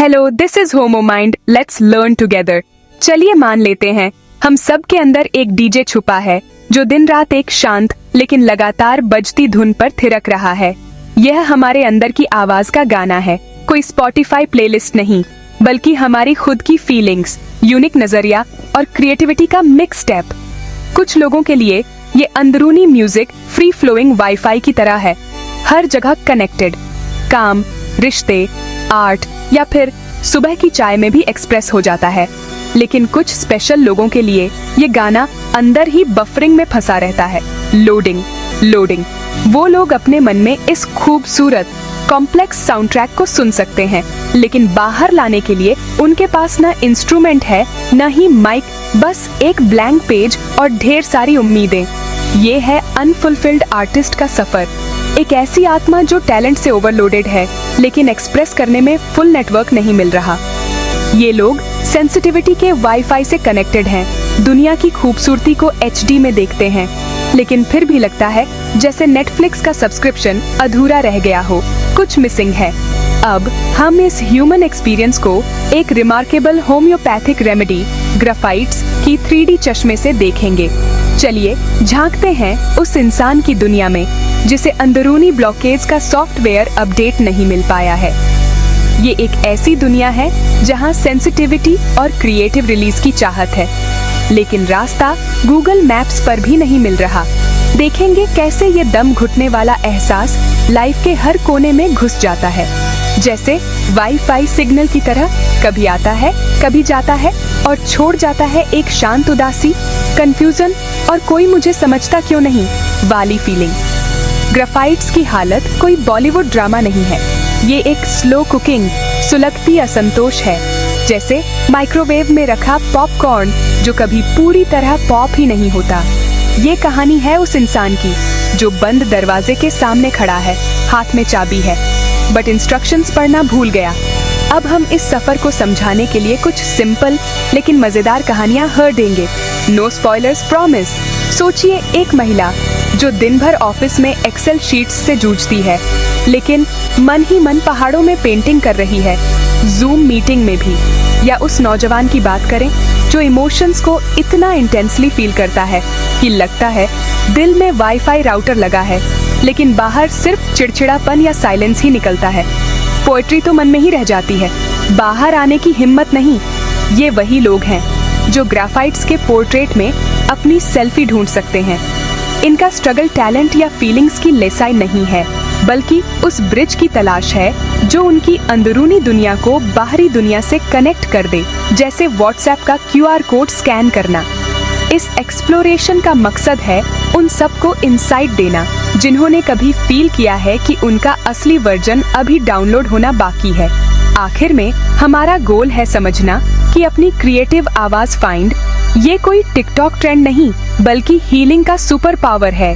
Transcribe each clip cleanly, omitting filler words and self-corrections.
Hello, this is homo mind, let's learn together. चलिए मान लेते हैं हम सब के अंदर एक डीजे छुपा है जो दिन रात एक शांत लेकिन लगातार बजती धुन पर थिरक रहा है। यह हमारे अंदर की आवाज का गाना है, कोई स्पॉटिफाई प्लेलिस्ट नहीं, बल्कि हमारी खुद की फीलिंग्स, यूनिक नजरिया और क्रिएटिविटी का मिक्स स्टेप। कुछ लोगों के लिए ये अंदरूनी म्यूजिक फ्री फ्लोइंग वाईफाई की तरह है, हर जगह कनेक्टेड, काम, रिश्ते, आर्ट या फिर सुबह की चाय में भी एक्सप्रेस हो जाता है। लेकिन कुछ स्पेशल लोगों के लिए ये गाना अंदर ही बफरिंग में फंसा रहता है, लोडिंग। वो लोग अपने मन में इस खूबसूरत कॉम्प्लेक्स साउंड ट्रैक को सुन सकते हैं, लेकिन बाहर लाने के लिए उनके पास न इंस्ट्रूमेंट है, न ही माइक, बस एक ब्लैंक पेज और ढेर सारी उम्मीदें। ये है अनफुलफिल्ड आर्टिस्ट का सफर, एक ऐसी आत्मा जो टैलेंट से ओवरलोडेड है लेकिन एक्सप्रेस करने में फुल नेटवर्क नहीं मिल रहा। ये लोग सेंसिटिविटी के वाईफाई से कनेक्टेड हैं, दुनिया की खूबसूरती को HD में देखते हैं, लेकिन फिर भी लगता है जैसे नेटफ्लिक्स का सब्सक्रिप्शन अधूरा रह गया हो, कुछ मिसिंग है। अब हम इस ह्यूमन एक्सपीरियंस को एक रिमार्केबल होम्योपैथिक रेमेडी ग्राफाइट्स की 3D चश्मे से देखेंगे। चलिए झांकते हैं उस इंसान की दुनिया में जिसे अंदरूनी ब्लॉकेज का सॉफ्टवेयर अपडेट नहीं मिल पाया है। ये एक ऐसी दुनिया है जहां सेंसिटिविटी और क्रिएटिव रिलीज की चाहत है, लेकिन रास्ता गूगल मैप्स पर भी नहीं मिल रहा। देखेंगे कैसे ये दम घुटने वाला एहसास लाइफ के हर कोने में घुस जाता है, जैसे वाईफाई सिग्नल की तरह, कभी आता है कभी जाता है और छोड़ जाता है एक शांत उदासी, कंफ्यूजन और कोई मुझे समझता क्यों नहीं वाली फीलिंग। ग्राफाइट्स की हालत कोई बॉलीवुड ड्रामा नहीं है, ये एक स्लो कुकिंग सुलगती असंतोष है, जैसे माइक्रोवेव में रखा पॉपकॉर्न जो कभी पूरी तरह पॉप ही नहीं होता। ये कहानी है उस इंसान की जो बंद दरवाजे के सामने खड़ा है, हाथ में चाबी है, बट इंस्ट्रक्शंस पढ़ना भूल गया। अब हम इस सफर को समझाने के लिए कुछ सिंपल लेकिन मजेदार कहानियां हर देंगे। No spoilers promise. सोचिए एक महिला जो दिन भर ऑफिस में एक्सेल शीट्स से जूझती है, लेकिन मन ही मन पहाड़ों में पेंटिंग कर रही है, जूम मीटिंग में भी। या उस नौजवान की बात करें जो इमोशंस को इतना इंटेंसली फील करता है कि लगता है दिल में वाईफाई राउटर लगा है, लेकिन बाहर सिर्फ चिड़चिड़ापन या साइलेंस ही निकलता है। पोएट्री तो मन में ही रह जाती है, बाहर आने की हिम्मत नहीं। ये वही लोग हैं जो ग्राफाइट्स के पोर्ट्रेट में अपनी सेल्फी ढूंढ सकते हैं। इनका स्ट्रगल टैलेंट या फीलिंग्स की लेसाई नहीं है, बल्कि उस ब्रिज की तलाश है जो उनकी अंदरूनी दुनिया को बाहरी दुनिया से कनेक्ट कर दे, जैसे व्हाट्सएप का QR कोड स्कैन करना। इस एक्सप्लोरेशन का मकसद है उन सबको इंसाइट देना जिन्होंने कभी फील किया है कि उनका असली वर्जन अभी डाउनलोड होना बाकी है। आखिर में हमारा गोल है समझना कि अपनी क्रिएटिव आवाज फाइंड ये कोई टिकटॉक ट्रेंड नहीं, बल्कि हीलिंग का सुपर पावर है।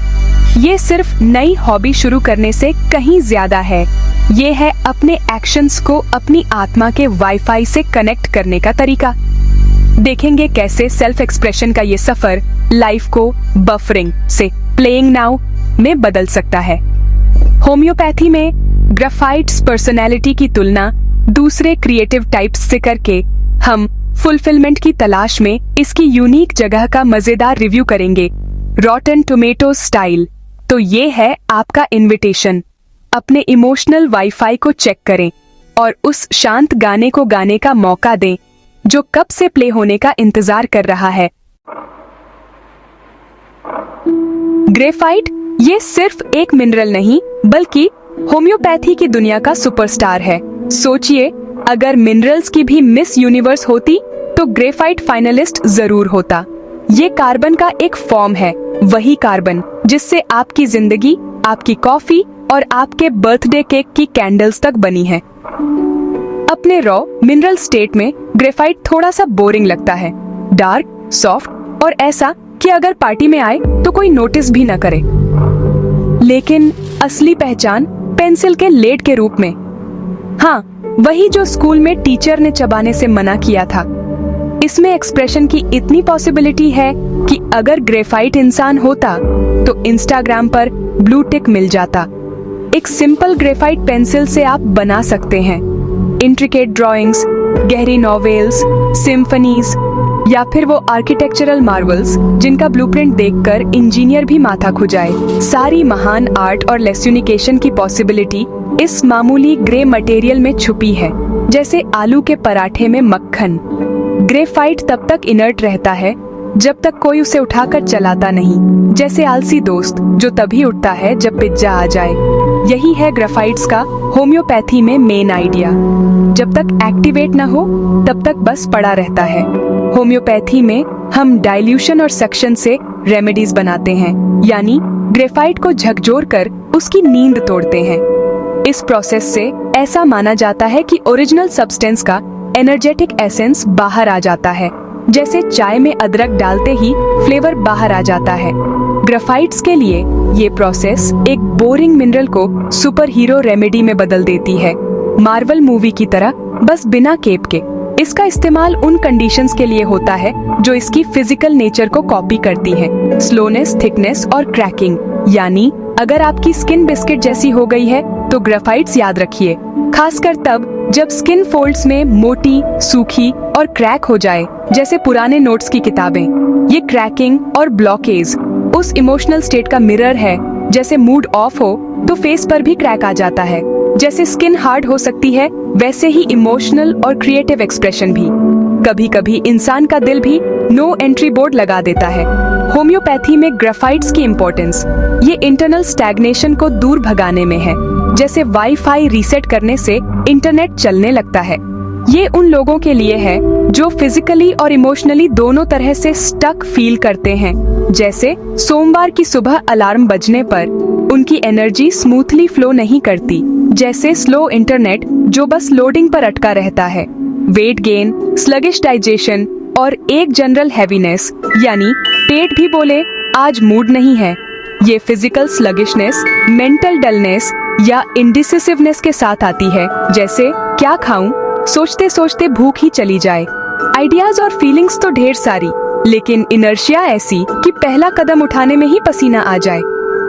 ये सिर्फ नई हॉबी शुरू करने से कहीं ज्यादा है। ये है अपने एक्शंस को अपनी आत्मा के वाईफाई से कनेक्ट करने का तरीका। देखेंगे कैसे सेल्फ एक्सप्रेशन का ये सफर लाइफ को बफरिंग से प्लेइंग नाउ में बदल सकता है। होम्योपैथी में ग्राफाइट्स पर्सनैलिटी की तुलना दूसरे क्रिएटिव टाइप्स से करके हम फुलफिलमेंट की तलाश में इसकी यूनिक जगह का मजेदार रिव्यू करेंगे, रॉटन टोमेटो स्टाइल। तो ये है आपका इनविटेशन, अपने इमोशनल वाईफाई को चेक करें और उस शांत गाने को गाने का मौका दें जो कब से प्ले होने का इंतजार कर रहा है। ग्रेफाइट ये सिर्फ एक मिनरल नहीं, बल्कि होम्योपैथी की दुनिया का सुपरस्टार है। सोचिए अगर मिनरल्स की भी मिस यूनिवर्स होती तो ग्रेफाइट फाइनलिस्ट जरूर होता। ये कार्बन का एक फॉर्म है, वही कार्बन जिससे आपकी जिंदगी, आपकी कॉफी और आपके बर्थडे केक की कैंडल्स तक बनी है। अपने रॉ मिनरल स्टेट में ग्रेफाइट थोड़ा सा बोरिंग लगता है, डार्क, सॉफ्ट और ऐसा कि अगर पार्टी में आए तो कोई नोटिस भी न करे। लेकिन असली पहचान पेंसिल के लेड के रूप में, हाँ वही जो स्कूल में टीचर ने चबाने से मना किया था। इसमें एक्सप्रेशन की इतनी पॉसिबिलिटी है कि अगर ग्रेफाइट इंसान होता तो इंस्टाग्राम पर ब्लू टिक मिल जाता। एक सिंपल ग्रेफाइट पेंसिल से आप बना सकते हैं इंट्रिकेट ड्राइंग्स, गहरी नॉवेल्स, सिम्फनीज या फिर वो आर्किटेक्चरल मार्वल्स जिनका ब्लूप्रिंट देखकर इंजीनियर भी माथा खुजाए। सारी महान आर्ट और लेस्यूनिकेशन की पॉसिबिलिटी इस मामूली ग्रे मटेरियल में छुपी है, जैसे आलू के पराठे में मक्खन। ग्रेफाइट तब तक इनर्ट रहता है जब तक कोई उसे उठाकर चलाता नहीं, जैसे आलसी दोस्त जो तभी उठता है जब पिज्जा आ जाए। यही है ग्रेफाइट्स का होम्योपैथी में मेन आइडिया। जब तक एक्टिवेट न हो तब तक बस पड़ा रहता है। होम्योपैथी में हम डाइल्यूशन और सक्शन से रेमेडीज बनाते हैं, यानी ग्रेफाइट को झकझोर कर उसकी नींद तोड़ते हैं। इस प्रोसेस से ऐसा माना जाता है कि ओरिजिनल सब्सटेंस का एनर्जेटिक एसेंस बाहर आ जाता है, जैसे चाय में अदरक डालते ही फ्लेवर बाहर आ जाता है। ग्रेफाइट्स के लिए ये प्रोसेस एक बोरिंग मिनरल को सुपर हीरो रेमेडी में बदल देती है, मार्वल मूवी की तरह, बस बिना केप के। इसका इस्तेमाल उन कंडीशंस के लिए होता है जो इसकी फिजिकल नेचर को कॉपी करती हैं, स्लोनेस, थिकनेस और क्रैकिंग। यानी अगर आपकी स्किन बिस्किट जैसी हो गई है तो ग्रेफाइट्स याद रखिए, खासकर तब जब स्किन फोल्ड्स में मोटी, सूखी और क्रैक हो जाए, जैसे पुराने नोट्स की किताबें। ये क्रैकिंग और ब्लॉकेज उस इमोशनल स्टेट का मिरर है। जैसे मूड ऑफ हो तो फेस पर भी क्रैक आ जाता है। जैसे स्किन हार्ड हो सकती है, वैसे ही इमोशनल और क्रिएटिव एक्सप्रेशन भी। कभी कभी इंसान का दिल भी नो एंट्री बोर्ड लगा देता है। होम्योपैथी में ग्रेफाइट्स की इम्पोर्टेंस ये इंटरनल स्टैग्नेशन को दूर भगाने में है। जैसे वाईफाई रीसेट करने से इंटरनेट चलने लगता है, ये उन लोगों के लिए है जो फिजिकली और इमोशनली दोनों तरह से स्टक फील करते हैं। जैसे सोमवार की सुबह अलार्म बजने पर उनकी एनर्जी स्मूथली फ्लो नहीं करती, जैसे स्लो इंटरनेट जो बस लोडिंग पर अटका रहता है। वेट गेन, स्लगिश डाइजेशन और एक जनरल हैवीनेस, यानी पेट भी बोले आज मूड नहीं है। ये फिजिकल स्लगिशनेस, मेंटल डलनेस या इंडिसिसिवनेस के साथ आती है, जैसे क्या खाऊं, सोचते सोचते भूख ही चली जाए। आइडियाज और फीलिंग्स तो ढेर सारी, लेकिन इनर्शिया ऐसी कि पहला कदम उठाने में ही पसीना आ जाए।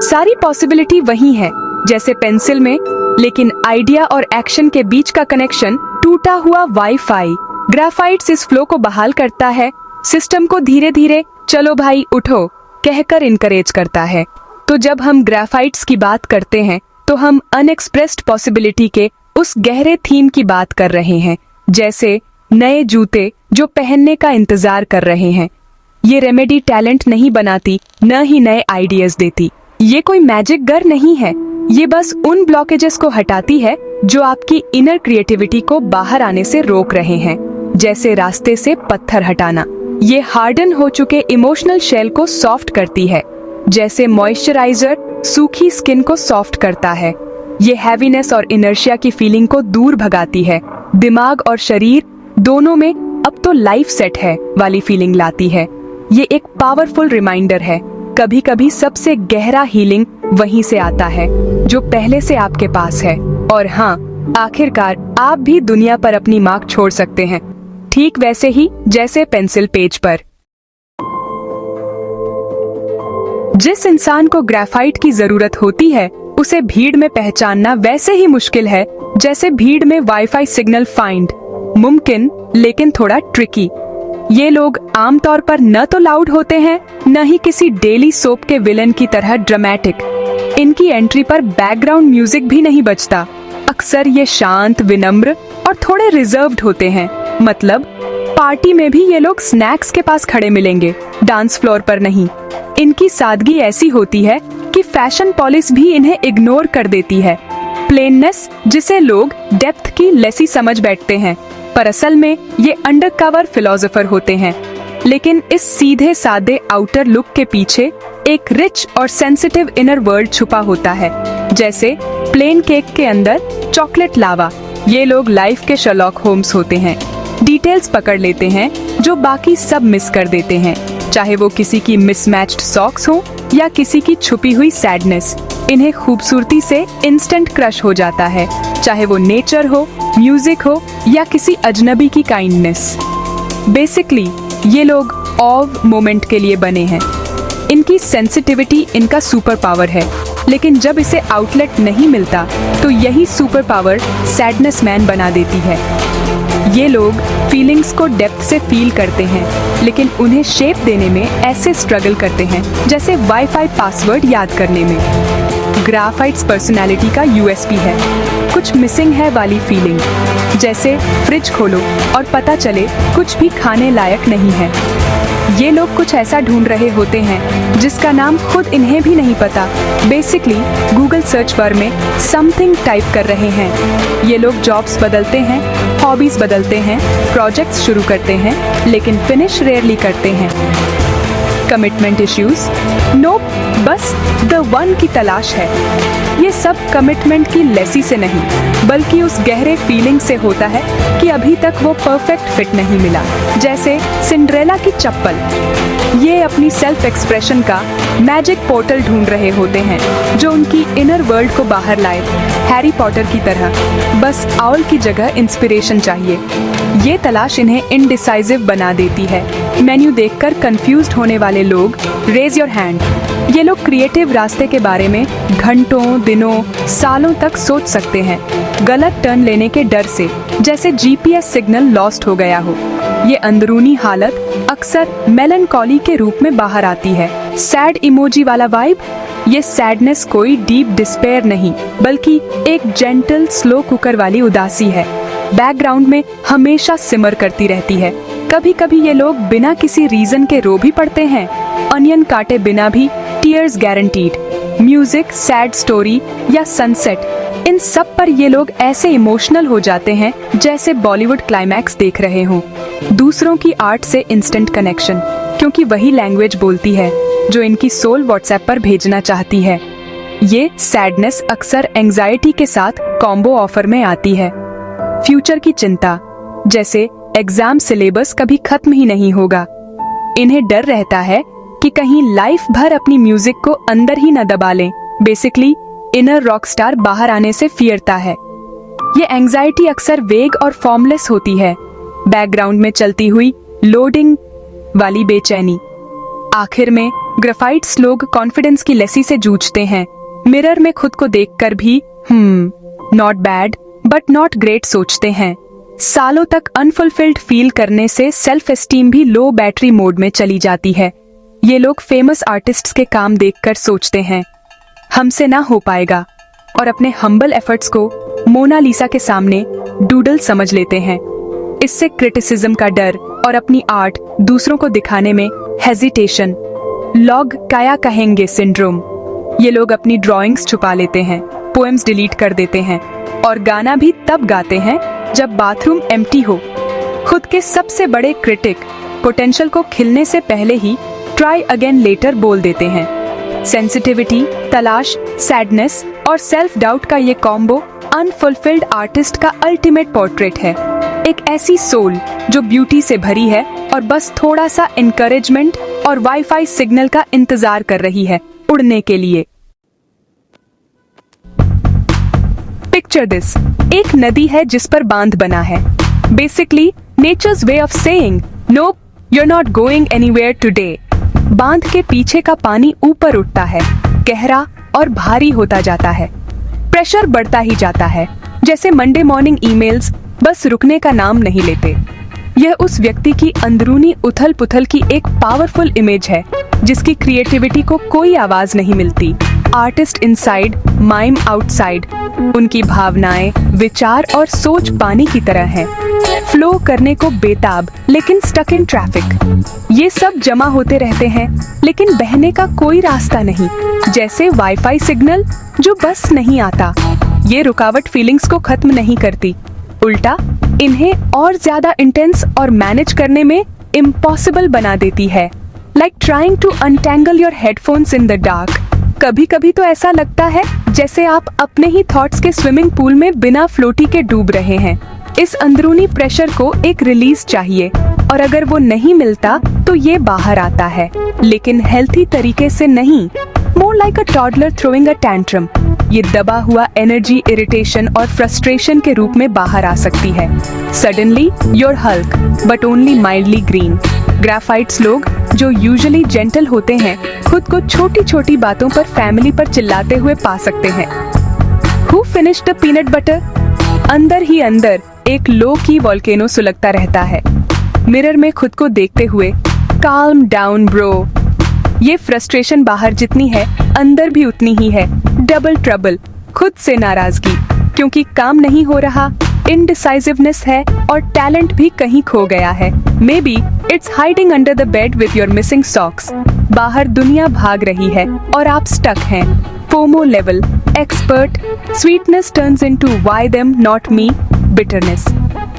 सारी पॉसिबिलिटी वही है जैसे पेंसिल में, लेकिन आइडिया और एक्शन के बीच का कनेक्शन टूटा हुआ वाईफाई। ग्रेफाइट्स इस फ्लो को बहाल करता है, सिस्टम को धीरे धीरे चलो भाई उठो कहकर इनकरेज करता है। तो जब हम ग्रेफाइट्स की बात करते हैं तो हम अनएक्सप्रेस्ड पॉसिबिलिटी के उस गहरे थीम की बात कर रहे हैं, जैसे नए जूते जो पहनने का इंतजार कर रहे हैं। ये रेमेडी टैलेंट नहीं बनाती, न ही नए आइडियाज देती। ये कोई मैजिक गर नहीं है, ये बस उन ब्लॉकेजेस को हटाती है जो आपकी इनर क्रिएटिविटी को बाहर आने से रोक रहे हैं, जैसे रास्ते से पत्थर हटाना। ये हार्डन हो चुके इमोशनल शेल को सॉफ्ट करती है, जैसे मॉइस्चराइजर सूखी स्किन को सॉफ्ट करता है। ये हैवीनेस और इनर्शिया की फीलिंग को दूर भगाती है, दिमाग और शरीर दोनों में अब तो लाइफ सेट है वाली फीलिंग लाती है। ये एक पावरफुल रिमाइंडर है, कभी कभी सबसे गहरा हीलिंग वहीं से आता है जो पहले से आपके पास है। और हाँ, आखिरकार आप भी दुनिया पर अपनी मार्क छोड़ सकते हैं, ठीक वैसे ही जैसे पेंसिल पेज पर। जिस इंसान को ग्रेफाइट की जरूरत होती है उसे भीड़ में पहचानना वैसे ही मुश्किल है जैसे भीड़ में वाईफाई सिग्नल फाइंड। मुमकिन लेकिन थोड़ा ट्रिकी। ये लोग आमतौर पर न तो लाउड होते हैं, न ही किसी डेली सोप के विलन की तरह ड्रामेटिक। इनकी एंट्री पर बैकग्राउंड म्यूजिक भी नहीं बजता। अक्सर ये शांत, विनम्र और थोड़े रिजर्व्ड होते हैं। मतलब पार्टी में भी ये लोग स्नैक्स के पास खड़े मिलेंगे, डांस फ्लोर पर नहीं। इनकी सादगी ऐसी होती है कि फैशन पॉलिश भी इन्हें इग्नोर कर देती है। प्लेननेस जिसे लोग डेप्थ की लेसी समझ बैठते हैं, पर असल में ये अंडरकवर फिलोसोफर होते हैं। लेकिन इस सीधे सादे आउटर लुक के पीछे एक रिच और सेंसिटिव इनर वर्ल्ड छुपा होता है, जैसे प्लेन केक के अंदर चॉकलेट लावा। ये लोग लाइफ के शर्लॉक होम्स होते हैं, डिटेल्स पकड़ लेते हैं जो बाकी सब मिस कर देते हैं, चाहे वो किसी की मिसमैच्ड सॉक्स हो या किसी की छुपी हुई सैडनेस। इन्हें खूबसूरती से इंस्टेंट क्रश हो जाता है, चाहे वो नेचर हो, म्यूजिक हो या किसी अजनबी की काइंडनेस। बेसिकली ये लोग ऑव मोमेंट के लिए बने हैं। इनकी सेंसिटिविटी इनका सुपर पावर है, लेकिन जब इसे आउटलेट नहीं मिलता तो यही सुपर पावर सैडनेस मैन बना देती है। ये लोग फीलिंग्स को डेप्थ से फील करते हैं, लेकिन उन्हें शेप देने में ऐसे स्ट्रगल करते हैं जैसे वाईफाई पासवर्ड याद करने में। ग्राफाइट्स पर्सनालिटी का यूएसपी है, कुछ मिसिंग है वाली फीलिंग, जैसे फ्रिज खोलो और पता चले कुछ भी खाने लायक नहीं है। ये लोग कुछ ऐसा ढूंढ रहे होते हैं जिसका नाम खुद इन्हें भी नहीं पता। बेसिकली गूगल सर्च बार में समथिंग टाइप कर रहे हैं। ये लोग जॉब्स बदलते हैं, हॉबीज बदलते हैं, प्रोजेक्ट्स शुरू करते हैं, लेकिन फिनिश रेयरली करते हैं। Commitment issues? नोप, बस द वन की तलाश है। ये सब कमिटमेंट की लेसी से नहीं, बल्कि उस गहरे फीलिंग से होता है कि अभी तक वो परफेक्ट फिट नहीं मिला। जैसे सिंड्रेला की चप्पल। ये अपनी सेल्फ एक्सप्रेशन का मैजिक पोर्टल ढूंढ रहे होते हैं जो उनकी इनर वर्ल्ड को बाहर लाए, हैरी पॉटर की तरह। बस आउल की जगह इंस्पिरेशन चाहिए। ये तलाश इन्हें इनडिसाइसिव बना देती है। मेन्यू देखकर कंफ्यूज्ड होने वाले लोग रेज योर हैंड। ये लोग क्रिएटिव रास्ते के बारे में घंटों, दिनों, सालों तक सोच सकते हैं, गलत टर्न लेने के डर से, जैसे जीपीएस सिग्नल लॉस्ट हो गया हो। ये अंदरूनी हालत अक्सर मेलनकॉली के रूप में बाहर आती है। सैड इमोजी वाला वाइब? ये सैडनेस कोई डीप डिस्पेयर नहीं, बल्कि एक जेंटल स्लो कुकर वाली उदासी है। बैकग्राउंड में हमेशा सिमर करती रहती है। कभी कभी ये लोग बिना किसी रीजन के रो भी पड़ते हैं, अनियन काटे बिना भी tears guaranteed. Music, sad story या सनसेट, इन सब पर ये लोग ऐसे इमोशनल हो जाते हैं जैसे बॉलीवुड क्लाइमैक्स देख रहे हों। दूसरों की आर्ट से इंस्टेंट कनेक्शन, क्योंकि वही लैंग्वेज बोलती है जो इनकी सोल व्हाट्सएप पर भेजना चाहती है। ये सैडनेस अक्सर एंजाइटी के साथ कॉम्बो ऑफर में आती है। फ्यूचर की चिंता, जैसे एग्जाम सिलेबस कभी खत्म ही नहीं होगा। इन्हें डर रहता है कि कहीं लाइफ भर अपनी म्यूजिक को अंदर ही न दबा लें। बेसिकली इनर रॉक स्टार बाहर आने से फियरता है। ये एंजाइटी अक्सर वेग और फॉर्मलेस होती है, बैकग्राउंड में चलती हुई लोडिंग वाली बेचैनी। आखिर में ग्राफाइट्स लोग कॉन्फिडेंस की लेसी से जूझते हैं। मिरर में खुद को देखकर भी not bad but not great सोचते हैं। सालों तक अनफुलफिल्ड फील करने से सेल्फ एस्टीम भी लो बैटरी मोड में चली जाती है। ये लोग फेमस आर्टिस्ट्स के काम देखकर सोचते हैं हमसे ना हो पाएगा, और अपने हम्बल एफर्ट्स को मोनालिसा के सामने डूडल समझ लेते हैं। इससे क्रिटिसिज्म का डर और अपनी आर्ट दूसरों को दिखाने में हेजिटेशन, लॉग क्या कहेंगे सिंड्रोम। ये लोग अपनी ड्राइंग्स छुपा लेते हैं, पोएम्स डिलीट कर देते हैं और गाना भी तब गाते हैं जब बाथरूम एम्प्टी हो। खुद के सबसे बड़े क्रिटिक पोटेंशियल को खिलने से पहले ही ट्राई अगेन लेटर बोल देते हैं। सेंसिटिविटी, तलाश, सैडनेस और सेल्फ डाउट का ये कॉम्बो अनफुलफिल्ड आर्टिस्ट का अल्टीमेट पोर्ट्रेट है। एक ऐसी सोल जो ब्यूटी से भरी है और बस थोड़ा सा इनकरेजमेंट और वाईफाई सिग्नल का इंतजार कर रही है उड़ने के लिए। पिक्चर दिस, एक नदी है जिस पर बांध बना है। Basically nature's way of saying nope, you are not going anywhere today. बांध के पीछे का पानी ऊपर उठता है, गहरा और भारी होता जाता है। प्रेशर बढ़ता ही जाता है, जैसे मंडे मॉर्निंग ईमेल्स बस रुकने का नाम नहीं लेते। यह उस व्यक्ति की अंदरूनी उथल पुथल की एक पावरफुल इमेज है जिसकी क्रिएटिविटी को कोई आवाज नहीं मिलती। Artist inside, mime outside. उनकी भावनाएं, विचार और सोच पानी की तरह हैं, फ्लो करने को बेताब लेकिन स्टक इन ट्रैफिक। ये सब जमा होते रहते हैं लेकिन बहने का कोई रास्ता नहीं, जैसे वाईफाई सिग्नल जो बस नहीं आता। ये रुकावट फीलिंग्स को खत्म नहीं करती, उल्टा इन्हें और ज्यादा इंटेंस और मैनेज करने में इम्पॉसिबल बना देती है। Like trying to untangle your headphones in the dark. कभी कभी तो ऐसा लगता है जैसे आप अपने ही थॉट्स के स्विमिंग पूल में बिना फ्लोटी के डूब रहे हैं। इस अंदरूनी प्रेशर को एक रिलीज चाहिए, और अगर वो नहीं मिलता तो ये बाहर आता है, लेकिन हेल्थी तरीके से नहीं, मोर लाइक अ टॉडलर थ्रोइंग अ टैंट्रम। ये दबा हुआ एनर्जी इरिटेशन और फ्रस्ट्रेशन के रूप में बाहर आ सकती है। Suddenly your hulk but only mildly green. Graphites लोग जो यूजुअली जेंटल होते हैं खुद को छोटी छोटी बातों पर फैमिली पर चिल्लाते हुए पा सकते हैं। Who finished the peanut butter? अंदर ही अंदर एक लो की वोल्केनो सुलगता रहता है। मिरर में खुद को देखते हुए calm down bro। ये फ्रस्ट्रेशन बाहर जितनी है अंदर भी उतनी ही है। डबल ट्रबल, खुद से नाराजगी क्योंकि काम नहीं हो रहा, इनडिसाइसिवनेस है और टैलेंट भी कहीं खो गया है। May be it's hiding under the bed with your missing socks. बाहर दुनिया भाग रही है और आप स्टक हैं। FOMO level expert, sweetness turns into why them not me bitterness.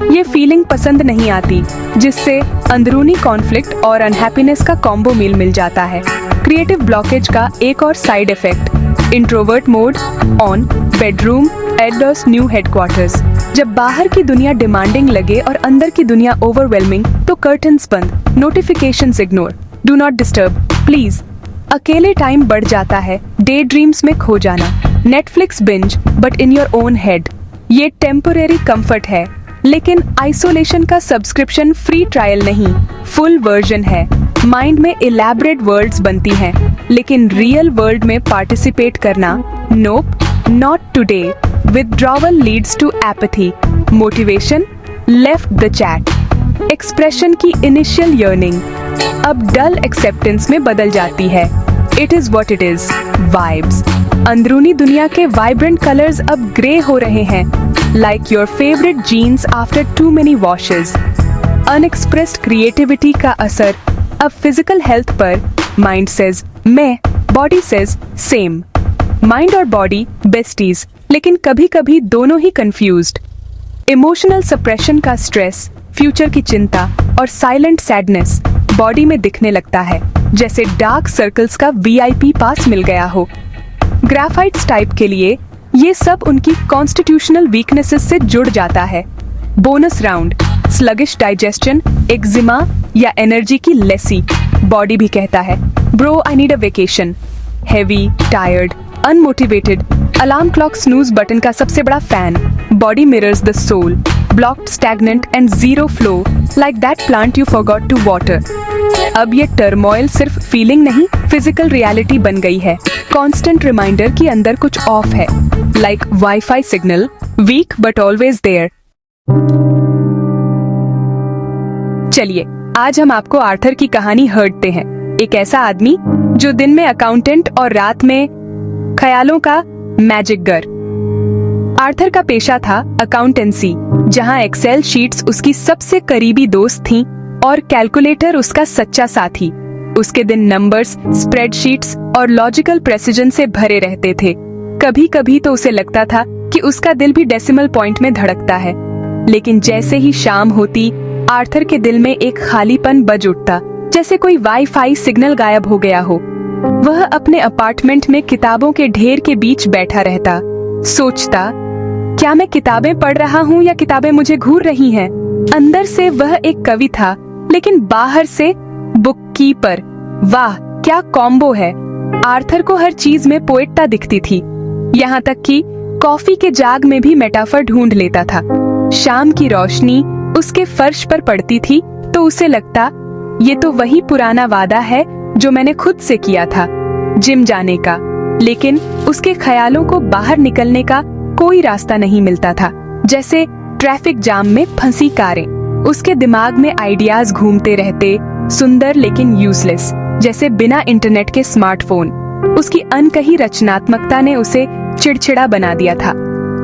ये फीलिंग पसंद नहीं आती जिससे अंदरूनी कॉन्फ्लिक्ट और अनहैप्पीनेस का कॉम्बो मील मिल जाता है। क्रिएटिव ब्लॉकेज का एक और side effect, introvert mode on, bedroom aiders new headquarters. जब बाहर की दुनिया डिमांडिंग लगे और अंदर की दुनिया ओवरवेलमिंग तो कर्टन्स बंद, notifications ignore, do not disturb please. अकेले टाइम बढ़ जाता है, डे ड्रीम्स में खो जाना, Netflix binge but in your own head. ये टेम्परेरी कंफर्ट है लेकिन आइसोलेशन का सब्सक्रिप्शन फ्री ट्रायल नहीं, फुल वर्जन है। माइंड में इलैबोरेट वर्ल्ड्स बनती हैं लेकिन रियल वर्ल्ड में पार्टिसिपेट करना, nope, not today. Withdrawal leads to apathy, motivation left the chat. Expression की इनिशियल यर्निंग अब डल एक्सेप्टेंस में बदल जाती है। It is what it is vibes. अंदरूनी दुनिया के वाइब्रेंट कलर्स अब ग्रे हो रहे हैं, like your favourite jeans after too many washes. Unexpressed creativity का असर अब फिजिकल हेल्थ पर, माइंड सेज मैं, बॉडी सेज सेम। माइंड और बॉडी बेस्टीज लेकिन कभी कभी दोनों ही कंफ्यूज्ड। इमोशनल सप्रेशन का स्ट्रेस, फ्यूचर की चिंता और साइलेंट सैडनेस बॉडी में दिखने लगता है, जैसे डार्क सर्कल्स का वीआईपी पास मिल गया हो। ग्राफाइट्स टाइप के लिए ये सब उनकी कॉन्स्टिट्यूशनल वीकनेसेस से जुड़ जाता है। Bonus round, sluggish digestion, eczema या एनर्जी की लेसी। बॉडी भी कहता है bro I need a vacation. Heavy, tired, unmotivated, alarm clock snooze button का सबसे बड़ा fan. Body mirrors the soul, blocked, stagnant and zero flow, like that plant you forgot to water. अब ये टर्मोइल सिर्फ feeling नहीं, physical reality बन गई है। कांस्टेंट रिमाइंडर कि अंदर कुछ ऑफ है, like wifi signal, weak but always there. चलिए आज हम आपको आर्थर की कहानी हर्टते हैं। एक ऐसा आदमी जो दिन में अकाउंटेंट और रात में ख्यालों का मैजिकर। आर्थर का पेशा था अकाउंटेंसी, जहां एक्सेल शीट्स उसकी सबसे करीबी दोस्त थीं और कैलकुलेटर उसका सच्चा साथी। उसके दिन नंबर्स, स्प्रेडशीट्स और लॉजिकल प्रेसिजन से भरे रहते थे। कभी कभी तो उसे लगता था कि उसका दिल भी डेसिमल पॉइंट में धड़कता है। लेकिन जैसे ही शाम होती, आर्थर के दिल में एक खालीपन बज उठता, जैसे कोई वाईफाई सिग्नल गायब हो गया हो। वह अपने अपार्टमेंट में किताबों के ढेर के बीच बैठा रहता, सोचता क्या मैं किताबें पढ़ रहा हूँ या किताबें मुझे घूर रही हैं? अंदर से वह एक कवि था लेकिन बाहर से बुककीपर। वाह क्या कॉम्बो है। आर्थर को हर चीज में पोएट्टा दिखती थी, यहाँ तक कि कॉफी के जाग में भी मेटाफर ढूंढ लेता था। शाम की रोशनी उसके फर्श पर पड़ती थी तो उसे लगता ये तो वही पुराना वादा है जो मैंने खुद से किया था, जिम जाने का। लेकिन उसके ख्यालों को बाहर निकलने का कोई रास्ता नहीं मिलता था, जैसे ट्रैफिक जाम में फंसी कारें। उसके दिमाग में आइडियाज घूमते रहते, सुंदर लेकिन यूजलेस, जैसे बिना इंटरनेट के स्मार्टफोन। उसकी अनकही रचनात्मकता ने उसे चिड़चिड़ा बना दिया था।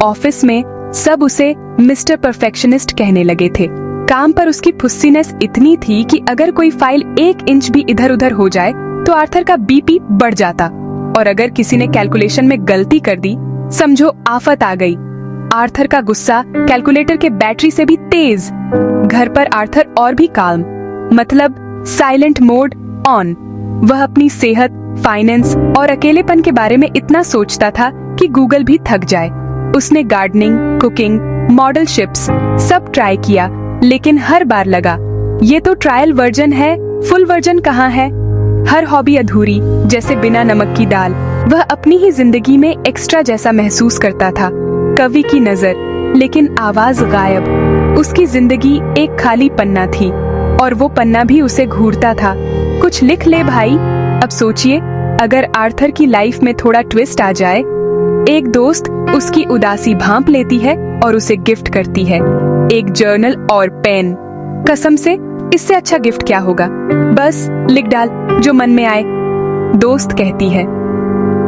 ऑफिस में सब उसे मिस्टर परफेक्शनिस्ट कहने लगे थे। काम पर उसकी फुस्सीनेस इतनी थी कि अगर कोई फाइल 1 इंच भी इधर उधर हो जाए तो आर्थर का बीपी बढ़ जाता, और अगर किसी ने कैलकुलेशन में गलती कर दी, समझो आफत आ गई। आर्थर का गुस्सा कैलकुलेटर के बैटरी से भी तेज। घर पर आर्थर और भी काल्म, मतलब साइलेंट मोड ऑन। वह अपनी सेहत, फाइनेंस और अकेलेपन के बारे में इतना सोचता था कि गूगल भी थक जाए। उसने गार्डनिंग, कुकिंग, मॉडल शिप्स सब ट्राई किया, लेकिन हर बार लगा ये तो ट्रायल वर्जन है, फुल वर्जन कहाँ है। हर हॉबी अधूरी, जैसे बिना नमक की दाल। वह अपनी ही जिंदगी में एक्स्ट्रा जैसा महसूस करता था। कवि की नजर, लेकिन आवाज गायब। उसकी जिंदगी एक खाली पन्ना थी और वो पन्ना भी उसे घूरता था। कुछ लिख ले भाई। अब सोचिए, अगर आर्थर की लाइफ में थोड़ा ट्विस्ट आ जाए। एक दोस्त उसकी उदासी भांप लेती है और उसे गिफ्ट करती है एक जर्नल और पेन। कसम से, इससे अच्छा गिफ्ट क्या होगा? बस लिख डाल जो मन में आए, दोस्त कहती है।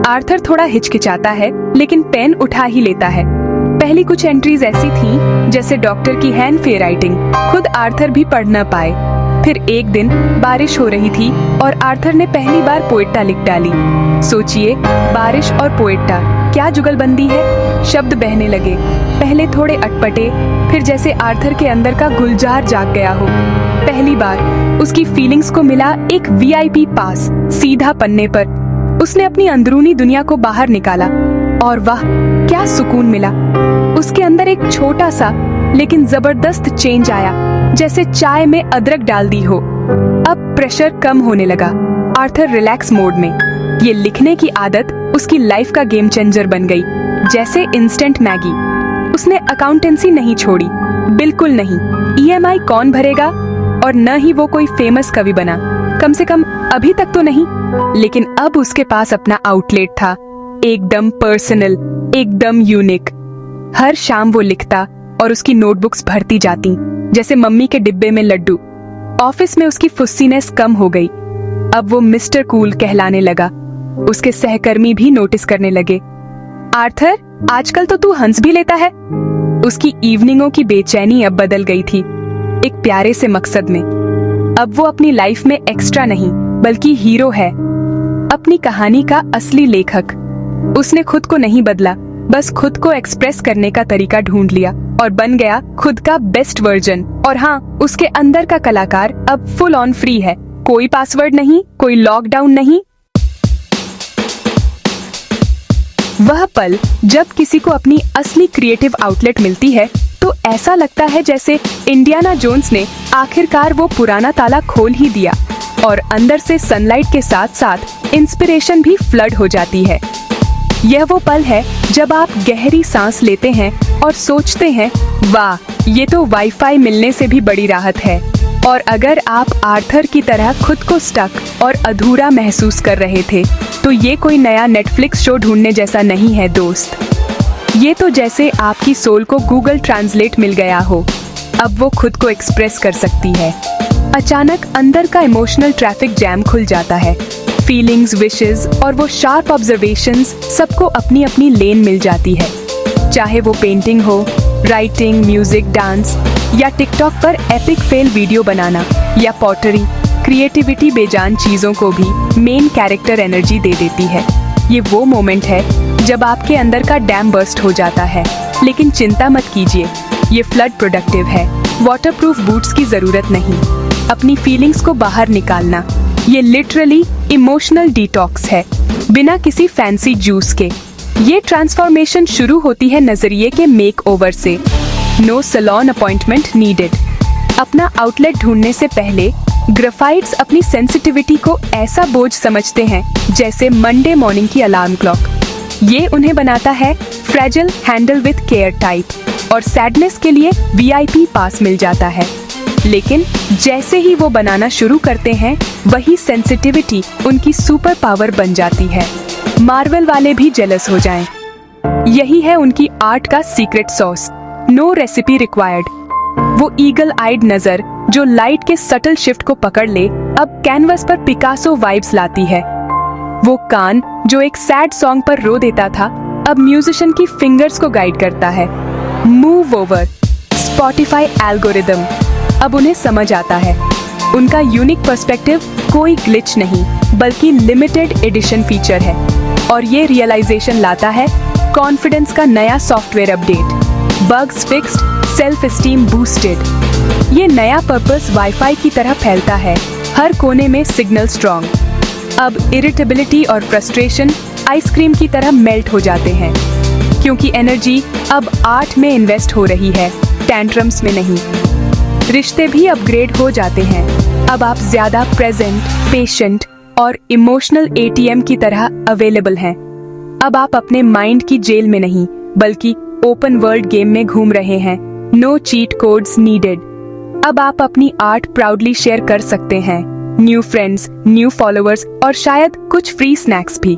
आर्थर थोड़ा हिचकिचाता है, लेकिन पेन उठा ही लेता है। पहली कुछ एंट्रीज ऐसी थीं जैसे डॉक्टर की हैंड फेयर राइटिंग, खुद आर्थर भी पढ़ न पाए। फिर एक दिन बारिश हो रही थी और आर्थर ने पहली बार पोएटा लिख डाली। सोचिए, बारिश और पोएटा, क्या जुगलबंदी है। शब्द बहने लगे, पहले थोड़े अटपटे, फिर जैसे आर्थर के अंदर का गुलजार जाग गया हो। पहली बार उसकी फीलिंग्स को मिला एक VIP पास, सीधा पन्ने पर। उसने अपनी अंदरूनी दुनिया को बाहर निकाला और वाह, क्या सुकून मिला। उसके अंदर एक छोटा सा लेकिन जबरदस्त चेंज आया, जैसे चाय में अदरक डाल दी हो। अब प्रेशर कम होने लगा। आर्थर रिलैक्स मोड में। ये लिखने की आदत उसकी लाइफ का गेम चेंजर बन गई, जैसे इंस्टेंट मैगी। उसने अकाउंटेंसी नहीं छोड़ी, बिल्कुल नहीं। EMI कौन भरेगा? और न ही वो कोई फेमस कवि बना, कम से कम अभी तक तो नहीं। लेकिन अब उसके पास अपना आउटलेट था, एकदम पर्सनल, एकदम यूनिक। हर शाम वो लिखता और उसकी नोटबुक्स भरती जाती जैसे मम्मी के डिब्बे में लड्डू। ऑफिस में उसकी फुस्सीनेस कम हो गई। अब वो मिस्टर कूल कहलाने लगा। उसके सहकर्मी भी नोटिस करने लगे। आर्थर, आजकल तो तू हंस भी लेता है। उसकी इवनिंगों की बेचैनी अब बदल गई थी, एक प्यारे से मकसद में। अब वो अपनी लाइफ में एक्स्ट्रा नहीं, बल्कि हीरो है, अपनी कहानी का असली लेखक। उसने खुद को नहीं बदला, बस खुद को एक्सप्रेस करने का तरीका ढूंढ लिया और बन गया खुद का बेस्ट वर्जन। और हाँ, उसके अंदर का कलाकार अब फुल ऑन फ्री है। कोई पासवर्ड नहीं, कोई लॉकडाउन नहीं। वह पल जब किसी को अपनी असली क्रिएटिव आउटलेट मिलती है तो ऐसा लगता है जैसे इंडियाना जोन्स ने आखिरकार वो पुराना ताला खोल ही दिया और अंदर से सनलाइट के साथ साथ इंस्पिरेशन भी फ्लड हो जाती है। यह वो पल है जब आप गहरी सांस लेते हैं और सोचते हैं, वाह, ये तो वाईफाई मिलने से भी बड़ी राहत है। और अगर आप आर्थर की तरह खुद को स्टक और अधूरा महसूस कर रहे थे, तो ये कोई नया नेटफ्लिक्स शो ढूंढने जैसा नहीं है दोस्त। ये तो जैसे आपकी सोल को गूगल ट्रांसलेट मिल गया हो। अब वो खुद को एक्सप्रेस कर सकती है। अचानक अंदर का इमोशनल ट्रैफिक जैम खुल जाता है। फीलिंग्स, विशेस और वो शार्प ऑब्जर्वेशंस, सबको अपनी अपनी लेन मिल जाती है। चाहे वो पेंटिंग हो, राइटिंग, म्यूजिक, डांस या टिकटॉक पर एपिक फेल वीडियो बनाना या पॉटरी, क्रिएटिविटी बेजान चीजों को भी मेन कैरेक्टर एनर्जी दे देती है। ये वो मोमेंट है जब आपके अंदर का डैम बर्स्ट हो जाता है। लेकिन चिंता मत कीजिए, ये फ्लड प्रोडक्टिव है। वाटरप्रूफ बूट्स की जरूरत नहीं। अपनी फीलिंग्स को बाहर निकालना, ये लिटरली इमोशनल डिटॉक्स है, बिना किसी फैंसी जूस के। ये ट्रांसफॉर्मेशन शुरू होती है नजरिए के मेकओवर से। No salon appointment needed. अपना आउटलेट ढूंढने से पहले ग्राफाइट्स अपनी सेंसिटिविटी को ऐसा बोझ समझते हैं जैसे मंडे मॉर्निंग की अलार्म क्लॉक। ये उन्हें बनाता है फ्रेजिल, हैंडल विद केयर टाइप। और सैडनेस के लिए VIP पास मिल जाता है। लेकिन जैसे ही वो बनाना शुरू करते हैं, वही सेंसिटिविटी उनकी सुपर पावर बन जाती है। मार्वल वाले भी जेलस हो जाएं। यही है उनकी आर्ट का secret sauce. No recipe required. वो ईगल आइड नजर जो लाइट के सटल शिफ्ट को पकड़ ले, अब कैनवस पर पिकासो वाइब्स लाती है। वो कान जो एक सैड सॉन्ग पर रो देता था, अब म्यूजिशियन की फिंगर्स को गाइड करता है। Move over. स्पॉटिफाई एल्गोरिदम अब उन्हें समझ आता है। उनका यूनिक पर्सपेक्टिव कोई ग्लिच नहीं, बल्कि लिमिटेड एडिशन फीचर है। और ये रियलाइजेशन लाता है कॉन्फिडेंस का नया software update. Bugs fixed, self esteem boosted. ये नया पर्पस वाईफाई की तरह फैलता है, हर कोने में सिग्नल स्ट्रॉन्ग। अब इरिटेबिलिटी और फ्रस्ट्रेशन आइसक्रीम की तरह मेल्ट हो जाते हैं, क्योंकि एनर्जी अब आर्ट में इन्वेस्ट हो रही है, टैंट्रम्स में नहीं। रिश्ते भी अपग्रेड हो जाते हैं। अब आप ज्यादा प्रेजेंट, पेशेंट और इमोशनल ATM की तरह अवेलेबल हैं। अब आप अपने माइंड की जेल में नहीं बल्कि ओपन वर्ल्ड गेम में घूम रहे हैं। No cheat codes needed. अब आप अपनी आर्ट प्राउडली शेयर कर सकते हैं। न्यू फ्रेंड्स, न्यू फॉलोअर्स और शायद कुछ फ्री स्नैक्स भी।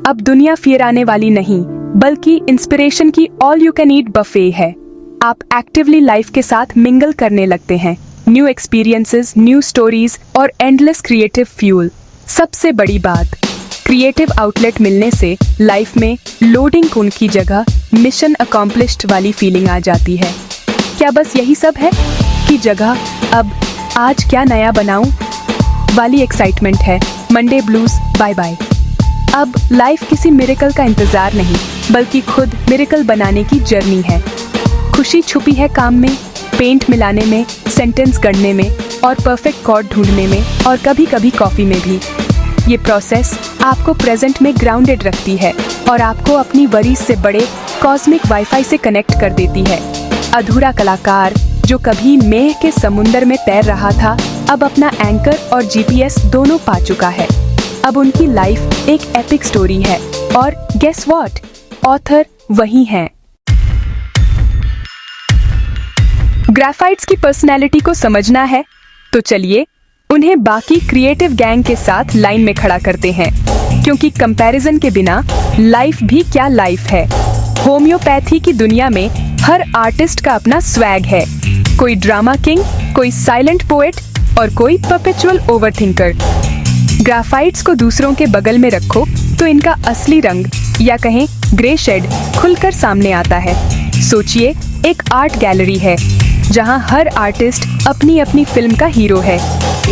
अब दुनिया फिर आने वाली नहीं बल्कि इंस्पिरेशन की all you can eat buffet है। आप एक्टिवली लाइफ के साथ मिंगल करने लगते हैं। न्यू एक्सपीरियंसेस, न्यू स्टोरीज और एंडलेस क्रिएटिव फ्यूल। सबसे बड़ी बात, क्रिएटिव आउटलेट मिलने से लाइफ में लोडिंग कुन की जगह मिशन अकॉम्प्लिश्ड वाली फीलिंग आ जाती है। क्या बस यही सब है कि जगह अब आज क्या नया बनाऊं वाली एक्साइटमेंट है। Monday blues bye bye. अब लाइफ किसी मिरेकल का इंतजार नहीं बल्कि खुद मिरेकल बनाने की जर्नी है। खुशी छुपी है काम में, पेंट मिलाने में, सेंटेंस गढ़ने में और परफेक्ट कॉर्ड ढूंढने में और कभी कभी कॉफी में भी। ये प्रोसेस आपको प्रेजेंट में ग्राउंडेड रखती है और आपको अपनी वरीज से बड़े कॉस्मिक वाईफाई से कनेक्ट कर देती है। अधूरा कलाकार जो कभी मेह के समुंदर में तैर रहा था अब अपना एंकर और जीपीएस दोनों पा चुका है। अब उनकी लाइफ एक एपिक स्टोरी है और गेस व्हाट, ऑथर वही हैं। ग्राफाइट्स की पर्सनैलिटी को समझना है तो चलिए उन्हें बाकी क्रिएटिव गैंग के साथ लाइन में खड़ा करते हैं, क्योंकि कंपैरिजन के बिना लाइफ भी क्या लाइफ है। होम्योपैथी की दुनिया में हर आर्टिस्ट का अपना स्वैग है। कोई ड्रामा किंग, कोई साइलेंट पोएट और कोई परपेचुअल ओवरथिंकर। ग्राफाइट्स को दूसरों के बगल में रखो तो इनका असली रंग या कहें ग्रे शेड खुलकर सामने आता है। सोचिए, एक आर्ट गैलरी है जहां हर आर्टिस्ट अपनी अपनी फिल्म का हीरो है।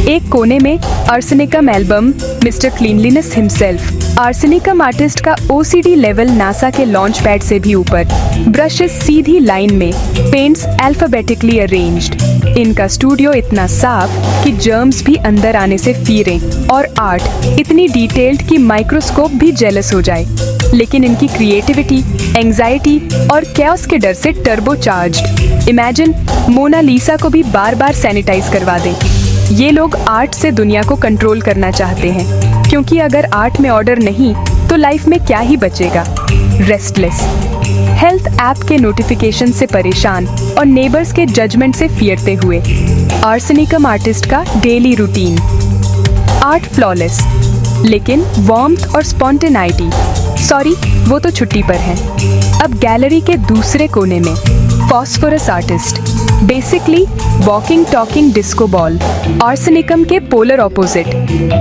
एक कोने में arsenicum album, mister cleanliness himself. Arsenicum artist का ओसीडी लेवल नासा के लॉन्च पैड से भी ऊपर। ब्रशेस सीधी लाइन में, पेंट्स अल्फाबेटिकली अरेंज्ड। इनका स्टूडियो इतना साफ कि जर्म्स भी अंदर आने से फिरें और आर्ट इतनी डिटेल्ड कि माइक्रोस्कोप भी जेलस हो जाए। लेकिन इनकी क्रिएटिविटी, एंजाइटी और कैओस के डर से टर्बो चार्ज्ड। इमेजिन मोनालिसा को भी बार बार सैनिटाइज करवा दें। ये लोग आर्ट से दुनिया को कंट्रोल करना चाहते हैं, क्योंकि अगर आर्ट में ऑर्डर नहीं तो लाइफ में क्या ही बचेगा। रेस्टलेस, हेल्थ ऐप के नोटिफिकेशन से परेशान और नेबर्स के जजमेंट से फिरते हुए। आर्सेनिकम आर्टिस्ट का डेली रूटीन। आर्ट फ्लॉलेस, लेकिन वार्मथ और स्पॉन्टेनिटी, सॉरी वो तो छुट्टी पर है। अब गैलरी के दूसरे कोने में phosphorus artist, basically walking talking disco ball. Arsenicum के पोलर ऑपोजिट,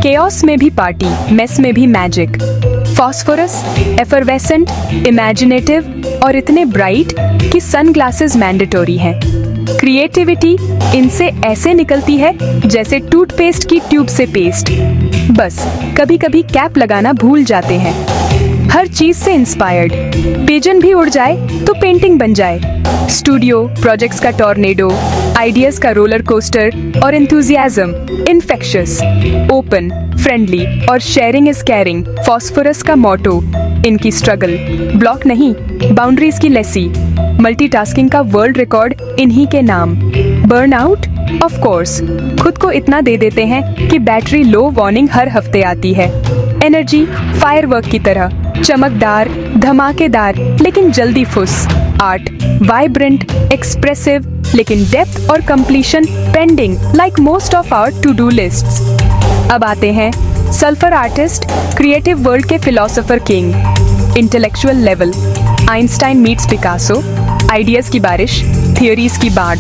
केओस में भी पार्टी, मेस में भी मैजिक। फॉस्फोरस एफरवेसेंट, इमेजिनेटिव और इतने ब्राइट कि सनग्लासेस मैंडेटरी हैं। क्रिएटिविटी इनसे ऐसे निकलती है जैसे टूथपेस्ट की ट्यूब से पेस्ट। बस कभी कभी कैप लगाना भूल जाते हैं। हर चीज से इंस्पायर्ड, पिजन भी उड़ जाए तो पेंटिंग बन जाए। स्टूडियो प्रोजेक्ट्स का टॉर्नेडो, आइडियाज का रोलर कोस्टर और एंथुजियाज्म इन्फेक्शियस। ओपन, फ्रेंडली और शेयरिंग इज केयरिंग फॉस्फोरस का मोटो। इनकी स्ट्रगल ब्लॉक नहीं, बाउंड्रीज की लेसी। मल्टीटास्किंग का वर्ल्ड रिकॉर्ड इन्हीं के नाम। बर्नआउट, ऑफ कोर्स, खुद को इतना दे देते हैं कि बैटरी लो वार्निंग हर हफ्ते आती है। एनर्जी फायरवर्क की तरह, चमकदार, धमाकेदार लेकिन जल्दी फुस। आर्ट वाइब्रेंट, एक्सप्रेसिव लेकिन डेप्थ और completion pending like most of our to do lists. अब आते हैं सल्फर आर्टिस्ट, क्रिएटिव वर्ल्ड के philosopher king. Intellectual level, Einstein meets Picasso. Ideas की बारिश, थियोरीज की बाढ़।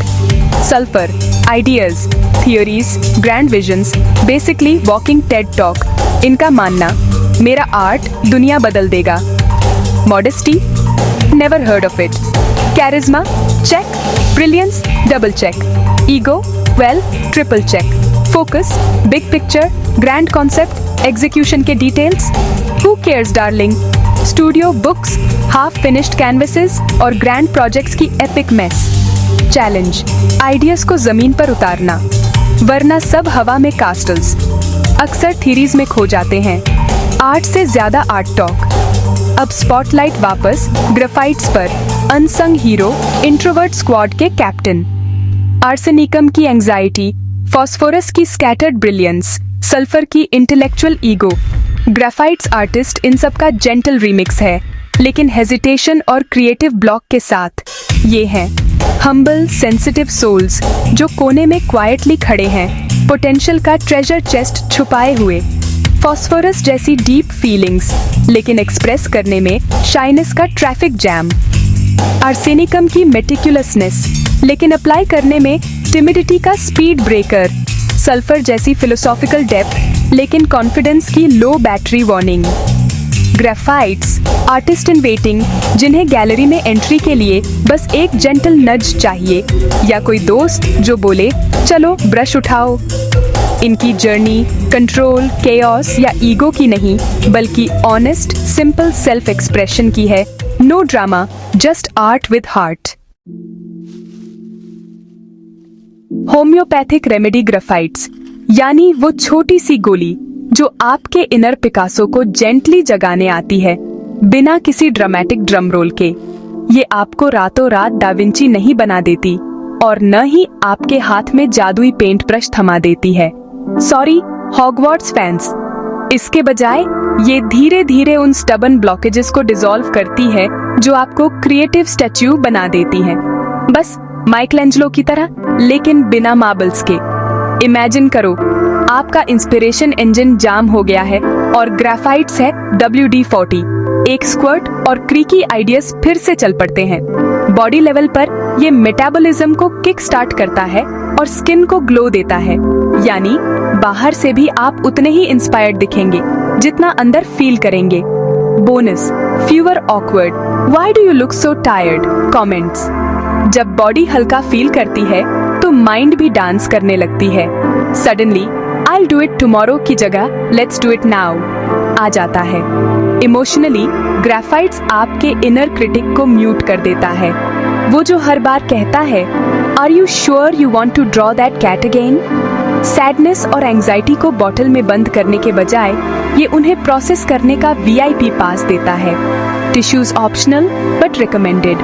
Sulphur, ideas, theories, grand visions, basically walking TED talk. इनका मानना, मेरा आर्ट दुनिया बदल देगा। Modesty, never heard of it. Charisma, check. Brilliance, double check. Ego, well, triple check. Focus, big picture, grand concept, execution के details. Who cares darling. Studio books, half finished canvases और grand projects की epic mess. Challenge, ideas को जमीन पर उतारना, वरना सब हवा में कास्टल्स। अक्सर थीरीज में खो जाते हैं। आर्ट से ज्यादा आर्ट टॉक। अब स्पॉटलाइट वापस ग्राफाइट्स पर। अनसंग हीरो, इंट्रोवर्ट स्क्वाड के कैप्टन। आर्सेनिकम की एंजाइटी, फॉस्फोरस की स्कैटर्ड ब्रिलियंस, सल्फर की इंटेलेक्चुअल ईगो ग्रेफाइट्स आर्टिस्ट इन सब का जेंटल रीमिक्स है, लेकिन हेजिटेशन और क्रिएटिव ब्लॉक के साथ। ये हैं हम्बल सेंसिटिव सोल्स जो कोने में क्वाइटली खड़े हैं, पोटेंशियल का ट्रेजर चेस्ट छुपाए हुए। फॉस्फोरस जैसी डीप फीलिंग्स, लेकिन एक्सप्रेस करने में शाइनेस का ट्रैफिक जैम। आर्सेनिकम की मेटिकुलसनेस, लेकिन अप्लाई करने में टिमिडिटी का स्पीड ब्रेकर। सल्फर जैसी फिलोसॉफिकल डेप्थ, लेकिन कॉन्फिडेंस की low battery warning. Graphites artist in waiting, जिन्हें गैलरी में एंट्री के लिए बस एक जेंटल नज चाहिए, या कोई दोस्त जो बोले चलो ब्रश उठाओ। इनकी जर्नी कंट्रोल, केओस या ईगो की नहीं, बल्कि ऑनेस्ट सिंपल सेल्फ एक्सप्रेशन की है। No drama, just art with heart. Homeopathic remedy graphites, यानी वो छोटी सी गोली जो आपके इनर पिकासो को जेंटली जगाने आती है, बिना किसी ड्रामेटिक ड्रम रोल के। ये आपको रातों रात डाविंची नहीं बना देती, और न ही आपके हाथ में जादुई पेंट ब्रश थमा देती है। सॉरी हॉगवर्ट्स फैंस, इसके बजाय ये धीरे धीरे उन स्टबन ब्लॉकेजेस को डिसॉल्व करती है जो आपको क्रिएटिव स्टैच्यू बना देती हैं। बस माइकलैंजेलो की तरह, लेकिन बिना मार्बल्स के। इमेजिन करो, आपका इंस्पिरेशन इंजन जाम हो गया है और ग्रेफाइट्स है WD-40। एक स्क्वर्ट और क्रीकी आइडियाज फिर से चल पड़ते हैं। बॉडी लेवल पर ये मेटाबॉलिज्म को किक स्टार्ट करता है और स्किन को ग्लो देता है, यानी बाहर से भी आप उतने ही इंस्पायर्ड दिखेंगे जितना अंदर फील करेंगे। Bonus, fewer awkward, why do you look so tired comments. जब बॉडी हल्का फील करती है तो माइंड भी डांस करने लगती है। Suddenly I'll do it tomorrow की जगह let's do it now आ जाता है। इमोशनली ग्रेफाइट्स आपके इनर क्रिटिक को म्यूट कर देता है, वो जो हर बार कहता है Are you sure you want to draw that cat again? Sadness और एंजाइटी को बॉटल में बंद करने के बजाय ये उन्हें प्रोसेस करने का VIP पास देता है। Tissues optional but recommended.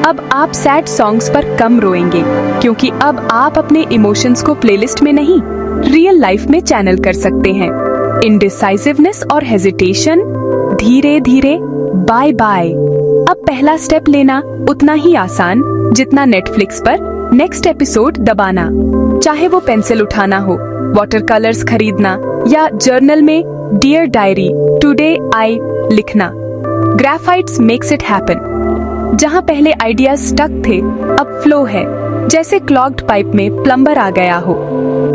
अब आप सैड सॉन्ग्स पर कम रोएंगे, क्योंकि अब आप अपने इमोशंस को प्लेलिस्ट में नहीं, रियल लाइफ में चैनल कर सकते हैं। इनडिसाइसिवनेस और हेजिटेशन, धीरे धीरे बाय बाय। अब पहला स्टेप लेना उतना ही आसान जितना नेटफ्लिक्स पर नेक्स्ट एपिसोड दबाना। चाहे वो पेंसिल उठाना हो, वाटर कलर्स खरीदना, या जर्नल में डियर डायरी टुडे आई लिखना। ग्रेफाइट्स मेक्स इट हैपन। जहाँ पहले आइडियाज स्टक थे, अब फ्लो है, जैसे क्लॉग्ड पाइप में प्लम्बर आ गया हो।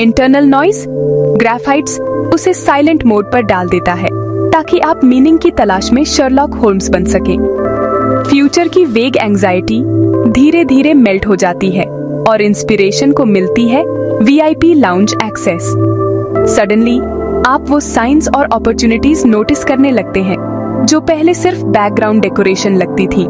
इंटरनल नॉइज, ग्रेफाइट्स उसे साइलेंट मोड पर डाल देता है, ताकि आप मीनिंग की तलाश में शर्लॉक होल्म्स बन सके। फ्यूचर की वेग एंजाइटी धीरे धीरे मेल्ट हो जाती है और इंस्पिरेशन को मिलती है VIP लाउंज एक्सेस। सडनली आप वो साइंस और अपॉर्चुनिटीज नोटिस करने लगते हैं जो पहले सिर्फ बैकग्राउंड डेकोरेशन लगती थी।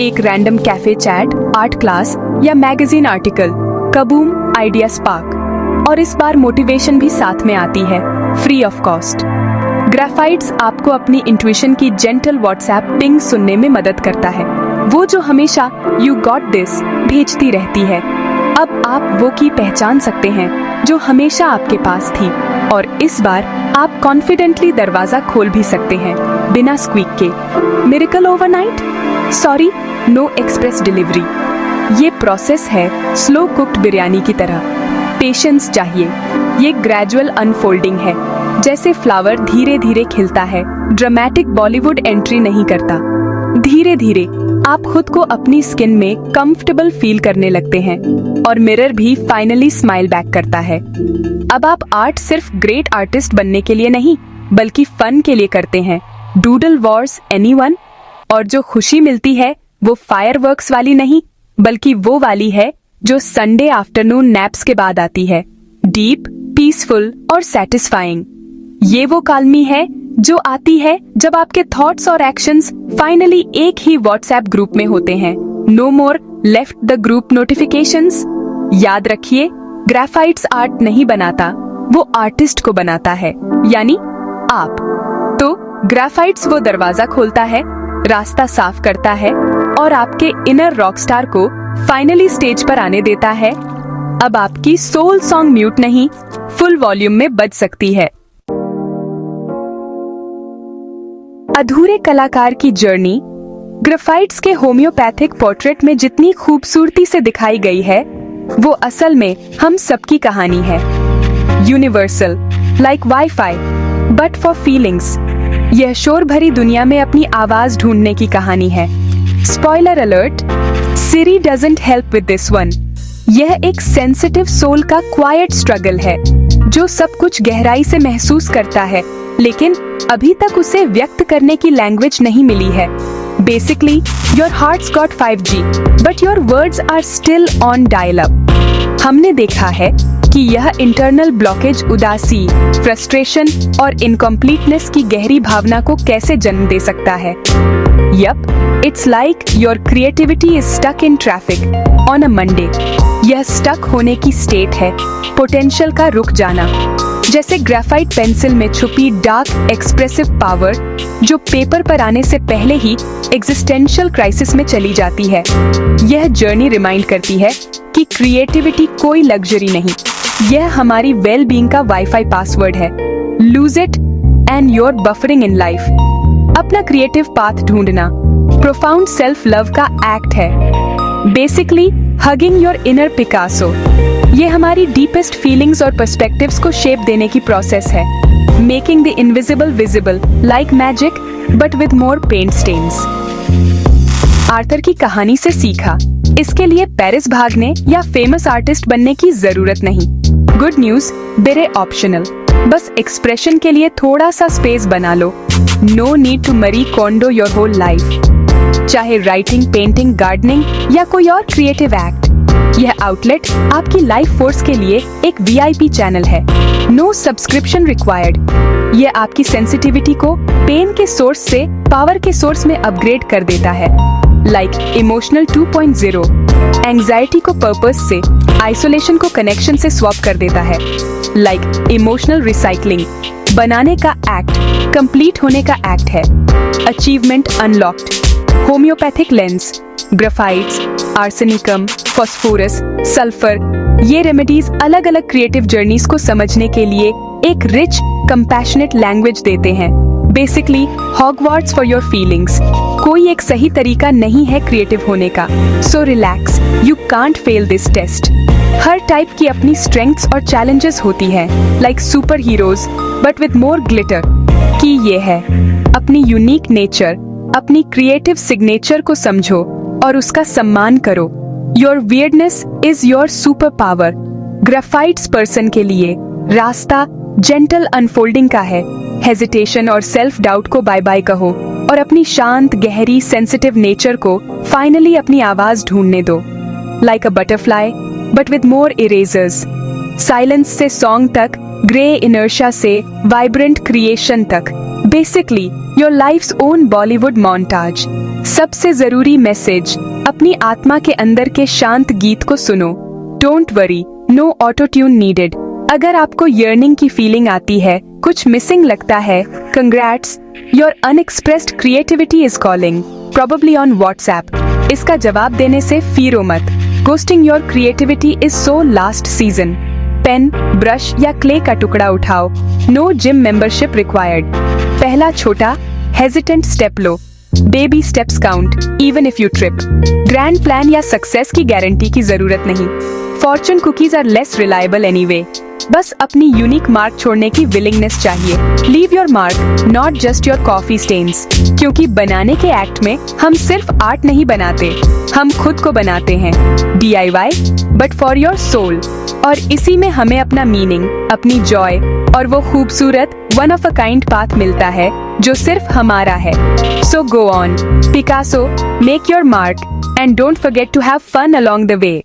एक random cafe chat, art class या magazine article, kaboom idea spark. और इस बार मोटिवेशन भी साथ में आती है, फ्री ऑफ कॉस्ट। ग्रेफाइट्स आपको अपनी इंट्यूशन की जेंटल व्हाट्सएप पिंग सुनने में मदद करता है, वो जो हमेशा यू गॉट दिस भेजती रहती है। अब आप वो की पहचान सकते हैं जो हमेशा आपके पास थी, और इस बार आप कॉन्फिडेंटली दरवाजा खोल भी सकते हैं बिना स्क्वीक के। Miracle overnight? Sorry, no express delivery. ये प्रोसेस है स्लो कुक्ड बिरयानी की तरह। पेशेंस चाहिए। ये ग्रेजुअल अनफोल्डिंग है, जैसे फ्लावर धीरे धीरे खिलता है, ड्रामेटिक बॉलीवुड एंट्री नहीं करता। धीरे धीरे आप खुद को अपनी स्किन में कंफर्टेबल फील करने लगते हैं, और मिरर भी फाइनली स्माइल बैक करता है। अब आप आर्ट सिर्फ ग्रेट आर्टिस्ट बनने के लिए नहीं, बल्कि फन के लिए करते हैं। Doodle Wars anyone? और जो खुशी मिलती है वो फायरवर्क्स वाली नहीं, बल्कि वो वाली है जो संडे आफ्टरनून नैप्स के बाद आती है। डीप, पीसफुल और सेटिस्फाइंग। ये वो काल्मी है जो आती है जब आपके थॉट्स और एक्शंस फाइनली एक ही व्हाट्सएप ग्रुप में होते हैं। No more left the group notifications. याद रखिए, ग्रेफाइट्स आर्ट नहीं बनाता, वो आर्टिस्ट को बनाता है, यानी आप। तो ग्रेफाइट्स वो दरवाजा खोलता है, रास्ता साफ करता है, और आपके इनर रॉकस्टार को फाइनली स्टेज पर आने देता है। अब आपकी सोल सॉन्ग म्यूट नहीं, फुल वॉल्यूम में बज सकती है। अधूरे कलाकार की जर्नी ग्रेफाइट्स के होम्योपैथिक पोर्ट्रेट में जितनी खूबसूरती से दिखाई गई है, वो असल में हम सबकी कहानी है। Universal, like wifi, but for feelings. यह शोर भरी दुनिया में अपनी आवाज ढूंढने की कहानी है। Spoiler alert, Siri doesn't help with this one. यह एक सेंसिटिव सोल का क्वाइट स्ट्रगल है, जो सब कुछ गहराई से महसूस करता है, लेकिन अभी तक उसे व्यक्त करने की लैंग्वेज नहीं मिली है। Basically, your heart's got 5G, but your words are still on dial-up. हमने देखा है कि यह इंटरनल ब्लॉकेज उदासी, फ्रस्ट्रेशन और इनकम्प्लीटनेस की गहरी भावना को कैसे जन्म दे सकता है। Yup, it's like your creativity is stuck in traffic on a Monday. यह स्टक होने की स्टेट है, पोटेंशियल का रुक जाना, जैसे ग्रेफाइट पेंसिल में छुपी डार्क एक्सप्रेसिव पावर जो पेपर पर आने से पहले ही एग्जिस्टेंशियल क्राइसिस में चली जाती है। यह जर्नी रिमाइंड करती है कि क्रिएटिविटी कोई लग्जरी नहीं, यह हमारी वेल बीइंग का वाईफाई पासवर्ड है। Lose it and you're buffering in life. अपना क्रिएटिव पाथ ढूंढना प्रोफाउंड सेल्फ लव का एक्ट है। Basically hugging your inner Picasso. ये हमारी डीपेस्ट फीलिंग्स और पर्सपेक्टिव्स को शेप देने की प्रोसेस है। Making the invisible visible like magic but with more paint stains. Arthur की कहानी से सीखा, इसके लिए पेरिस भागने या फेमस आर्टिस्ट बनने की जरूरत नहीं। गुड न्यूज, बेरे ऑप्शनल, बस एक्सप्रेशन के लिए थोड़ा सा स्पेस बना लो। No need to Marie Kondo your whole life. चाहे राइटिंग, पेंटिंग, गार्डनिंग या कोई और क्रिएटिव एक्ट, यह आउटलेट आपकी लाइफ फोर्स के लिए एक VIP चैनल है। No subscription required. यह आपकी सेंसिटिविटी को पेन के सोर्स से पावर के सोर्स में अपग्रेड कर देता है। लाइक इमोशनल 2.0, एंजाइटी को पर्पस से, आइसोलेशन को कनेक्शन से स्वैप कर देता है। लाइक इमोशनल रिसाइकलिंग, बनाने का एक्ट कंप्लीट होने का एक्ट है। Achievement unlocked. Homeopathic lens, graphites, arsenicum, phosphorus, sulphur, ये रेमेडीज अलग अलग क्रिएटिव जर्नीज को समझने के लिए एक रिच कंपैशनेट लैंग्वेज देते हैं। Basically Hogwarts for your feelings. कोई एक सही तरीका नहीं है क्रिएटिव होने का, so relax, you can't fail this test. हर टाइप की अपनी स्ट्रेंथ्स और चैलेंजेस होती हैं, like superheroes but with more glitter. Key ये है अपनी यूनिक नेचर, अपनी क्रिएटिव सिग्नेचर को समझो और उसका सम्मान करो। Your weirdness is your superpower. Graphites person के लिए रास्ता जेंटल अनफोल्डिंग का है। हेजिटेशन और सेल्फ डाउट को बाय बाय कहो और अपनी शांत, गहरी, सेंसिटिव नेचर को फाइनली अपनी आवाज ढूंढने दो। Like a butterfly but with more erasers. Silence से सॉन्ग तक, ग्रे इनर्शिया से वाइब्रेंट क्रिएशन तक। Basically your life's own Bollywood montage. सबसे जरूरी मैसेज, अपनी आत्मा के अंदर के शांत गीत को सुनो। Don't worry, no auto tune needed. अगर आपको यर्निंग की फीलिंग आती है, कुछ मिसिंग लगता है, congrats, your unexpressed creativity is calling, probably on WhatsApp. इसका जवाब देने से फिरो मत। Ghosting your creativity is so last season. Pen, brush या क्ले का टुकड़ा उठाओ। No gym membership required. पहला छोटा हेजिटेंट स्टेप लो। Baby steps count even if you trip. Grand plan या सक्सेस की गारंटी की जरूरत नहीं। Fortune cookies are less reliable anyway. बस अपनी यूनिक मार्क छोड़ने की विलिंगनेस चाहिए। Leave your mark, not just your coffee stains. क्योंकि बनाने के एक्ट में हम सिर्फ आर्ट नहीं बनाते, हम खुद को बनाते हैं। DIY but for your soul. और इसी में हमें अपना मीनिंग, अपनी जॉय और वो खूबसूरत one of a kind path मिलता है जो सिर्फ हमारा है। So go on, Picasso, make your mark and don't forget to have fun along the way.